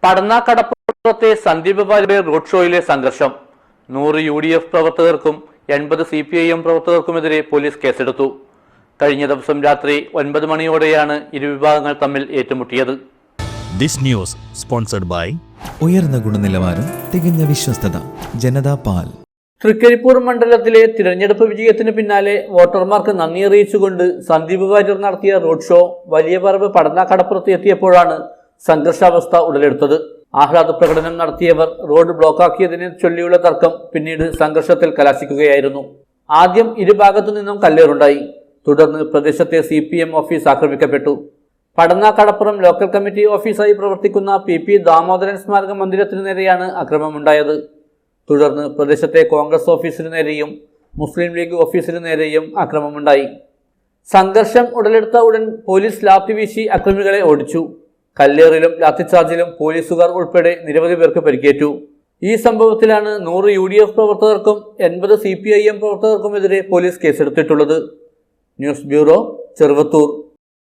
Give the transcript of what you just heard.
പടന്ന കടപ്പുറത്തെ സന്ദീപ് വാര്യരുടെ റോഡ് ഷോയിലെ സംഘർഷം. 100 UDF പ്രവർത്തകർക്കും 80 CPIM പ്രവർത്തകർക്കുമെതിരെ പോലീസ് കേസെടുത്തു. കഴിഞ്ഞ ദിവസം രാത്രി 9 മണിയോടെയാണ് ഇരുവിഭാഗങ്ങൾ തമ്മിൽ ഏറ്റുമുട്ടിയത്. ദിസ് ന്യൂസ് സ്പോൺസർഡ് ബൈ ഉയർന്ന ഗുണനിലവാരം, തികഞ്ഞ വിശ്വസ്തത, ജനതാ പാൽ. തൃക്കരിപ്പൂർ മണ്ഡലത്തിലെ തിരഞ്ഞെടുപ്പ് വിജയത്തിന് പിന്നാലെ വോട്ടർമാർക്ക് നന്ദി അറിയിച്ചുകൊണ്ട് സന്ദീപ് വാര്യർ നടത്തിയ റോഡ് ഷോ വലിയ പറമ്പ് പടന്ന കടപ്പുറത്ത് എത്തിയപ്പോഴാണ് സംഘർഷാവസ്ഥ ഉടലെടുത്തത്. ആഹ്ലാദ പ്രകടനം നടത്തിയവർ റോഡ് ബ്ലോക്കാക്കിയതിനെ ചൊല്ലിയുള്ള തർക്കം പിന്നീട് സംഘർഷത്തിൽ കലാശിക്കുകയായിരുന്നു. ആദ്യം ഇരുഭാഗത്തു നിന്നും കല്ലേറുണ്ടായി. തുടർന്ന് പ്രദേശത്തെ CPM ഓഫീസ് ആക്രമിക്കപ്പെട്ടു. പടന്ന കടപ്പുറം ലോക്കൽ കമ്മിറ്റി ഓഫീസായി പ്രവർത്തിക്കുന്ന PP ദാമോദരൻ സ്മാരക മന്ദിരത്തിനു നേരെയാണ് അക്രമമുണ്ടായത്. തുടർന്ന് പ്രദേശത്തെ കോൺഗ്രസ് ഓഫീസിനു നേരെയും മുസ്ലിം ലീഗ് ഓഫീസിനു നേരെയും അക്രമമുണ്ടായി. സംഘർഷം ഉടലെടുത്ത ഉടൻ പോലീസ് ലാത്തി വീശി അക്രമികളെ ഓടിച്ചു. കല്ലേറിലും ലാത്തിച്ചാർജിലും പോലീസുകാർ ഉൾപ്പെടെ നിരവധി പേർക്ക് പരിക്കേറ്റു. ഈ സംഭവത്തിലാണ് 100 UDF പ്രവർത്തകർക്കും 80 CPIM പ്രവർത്തകർക്കുമെതിരെ പോലീസ് കേസെടുത്തിട്ടുള്ളത്. News bureau, Cheruvathur.